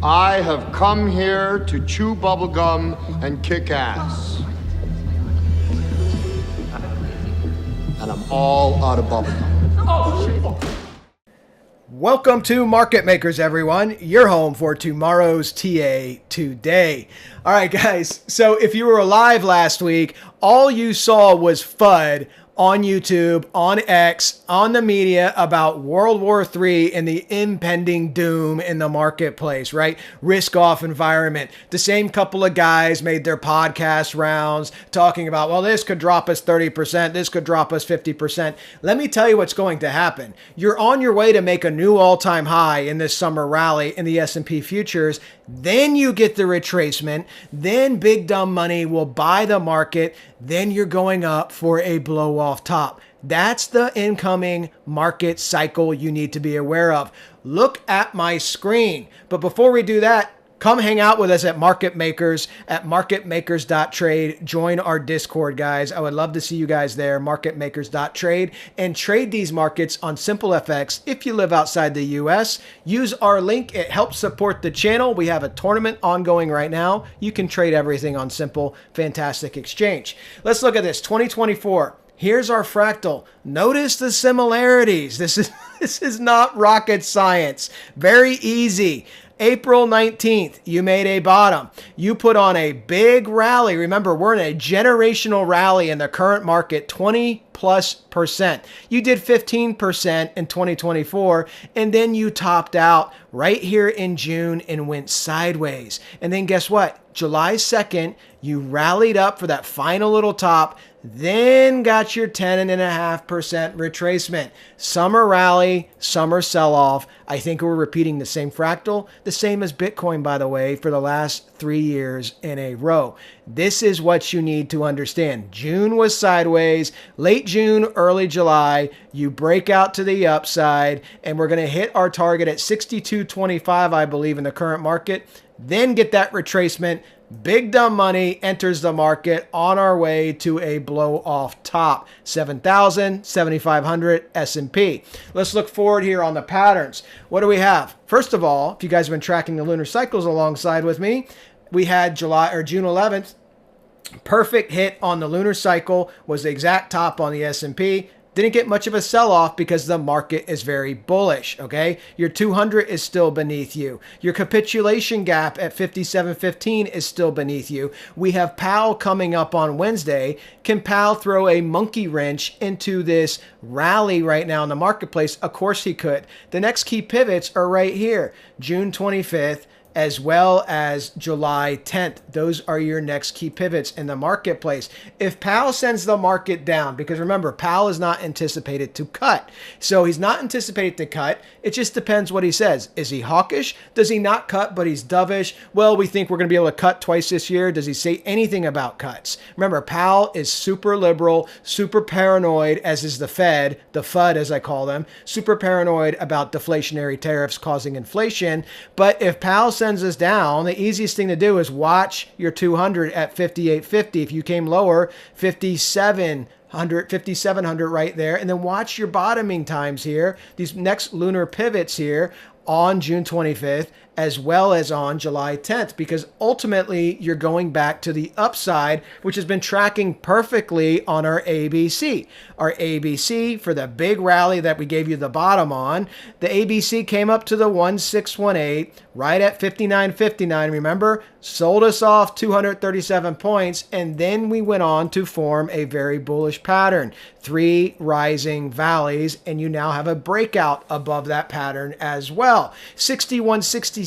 I have come here to chew bubblegum and kick ass. And I'm all out of bubblegum. Welcome to Market Makers, everyone. Your home for tomorrow's TA today. All right, guys. So if you were alive last week, all you saw was FUD on YouTube, on X, on the media about World War III and the impending doom in the marketplace, right? Risk-off environment. The same couple of guys made their podcast rounds talking about, well, this could drop us 30%, this could drop us 50%. Let me tell you what's going to happen. You're on your way to make a new all-time high in this summer rally in the S&P futures. Then you get the retracement. Then big dumb money will buy the market. Then you're going up for a blow off top. That's the incoming market cycle you need to be aware of. Look at my screen. But before we do that, come hang out with us at Market Makers at marketmakers.trade. Join our Discord, guys. I would love to see you guys there, marketmakers.trade, and trade these markets on SimpleFX. If you live outside the US, use our link. It helps support the channel. We have a tournament ongoing right now. You can trade everything on Simple. Fantastic exchange. Let's look at this. 2024. Here's our fractal. Notice the similarities. This is not rocket science. Very easy. April 19th, you made a bottom. You put on a big rally. Remember, we're in a generational rally in the current market, 20+%. You did 15% in 2024, and then you topped out right here in June and went sideways. And then guess what? July 2nd, you rallied up for that final little top, then got your 10.5% retracement. Summer rally, summer sell-off. I think we're repeating the same fractal, the same as Bitcoin, by the way, for the last 3 years in a row. This is what you need to understand. June was sideways, late June, early July. You break out to the upside, and we're going to hit our target at 62.25, I believe, in the current market. Then get that retracement. Big dumb money enters the market on our way to a blow off top. 7,000, 7,500 S&P. Let's look forward here on the patterns. What do we have? First of all, if you guys have been tracking the lunar cycles alongside with me, we had June 11th. Perfect hit on the lunar cycle, was the exact top on the S&P. Didn't get much of a sell-off because the market is very bullish, okay? Your 200 is still beneath you. Your capitulation gap at 57.15 is still beneath you. We have Powell coming up on Wednesday. Can Powell throw a monkey wrench into this rally right now in the marketplace? Of course he could. The next key pivots are right here, June 25th, as well as July 10th. Those are your next key pivots in the marketplace. If Powell sends the market down, because remember, Powell is not anticipated to cut. So he's not anticipated to cut. It just depends what he says. Is he hawkish? Does he not cut, but he's dovish? Well, we think we're going to be able to cut twice this year. Does he say anything about cuts? Remember, Powell is super liberal, super paranoid, as is the Fed, the FUD as I call them, super paranoid about deflationary tariffs causing inflation. But if Powell sends us down, the easiest thing to do is watch your 200 at 58.50. If you came lower, 5700 right there, and then watch your bottoming times here, these next lunar pivots here on June 25th, as well as on July 10th, because ultimately you're going back to the upside, which has been tracking perfectly on our ABC. Our ABC for the big rally that we gave you the bottom on, the ABC came up to the 1618, right at 59.59, remember? Sold us off 237 points, and then we went on to form a very bullish pattern. 3 rising valleys, and you now have a breakout above that pattern as well. 61.66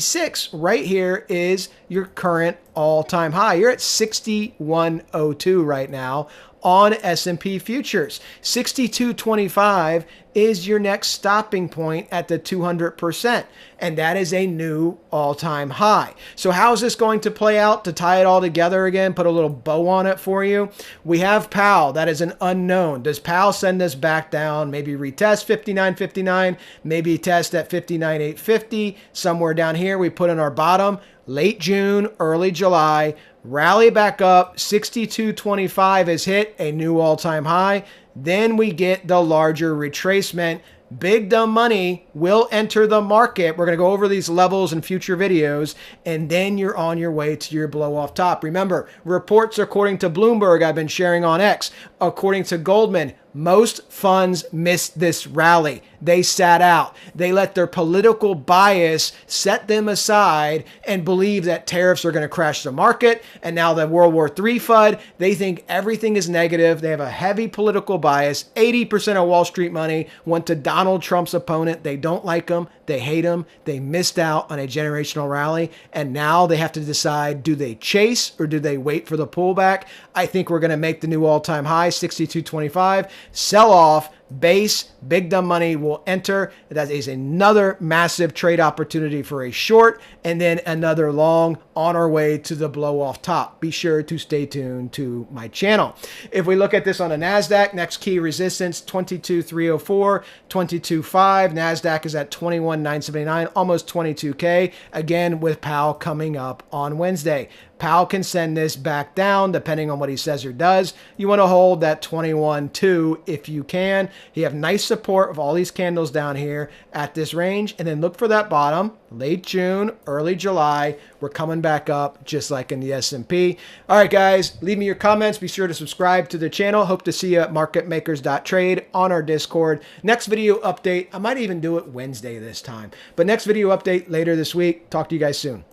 right here is your current all-time high. You're at 61.02 right now on S&P futures. 62.25 is your next stopping point at the 200%, and that is a new all-time high. So how is this going to play out? To tie it all together again, put a little bow on it for you, we have Powell. That is an unknown. Does Powell send this back down, maybe retest 59.59, maybe test at 59.850, somewhere down here? We put in our bottom, late June, early July, rally back up, 62.25 is hit, a new all-time high. Then we get the larger retracement. big dumb money will enter the market. We're going to go over these levels in future videos, and then you're on your way to your blow off top. Remember, reports according to Bloomberg I've been sharing on X, according to Goldman, most funds missed this rally. They sat out. They let their political bias set them aside and believe that tariffs are going to crash the market. And now the World War III FUD, they think everything is negative. They have a heavy political bias. 80% of Wall Street money went to Donald Trump's opponent. They don't like him. They hate him. They missed out on a generational rally. And now they have to decide, do they chase or do they wait for the pullback? I think we're going to make the new all-time high, 62.25. Sell off, base, big dumb money will enter. That is another massive trade opportunity for a short, and then another long on our way to the blow off top. Be sure to stay tuned to my channel. If we look at this on a NASDAQ, next key resistance, 22,304, 22.5. NASDAQ is at 21,979, almost 22K. Again, with Powell coming up on Wednesday. Powell can send this back down depending on what he says or does. You want to hold that 21.2 if you can. You have nice support of all these candles down here at this range, and then look for that bottom, late June, early July. We're coming back up just like in the S&P. All right, guys, leave me your comments. Be sure to subscribe to the channel. Hope to see you at marketmakers.trade on our Discord. Next video update, I might even do it Wednesday this time, but next video update later this week. Talk to you guys soon.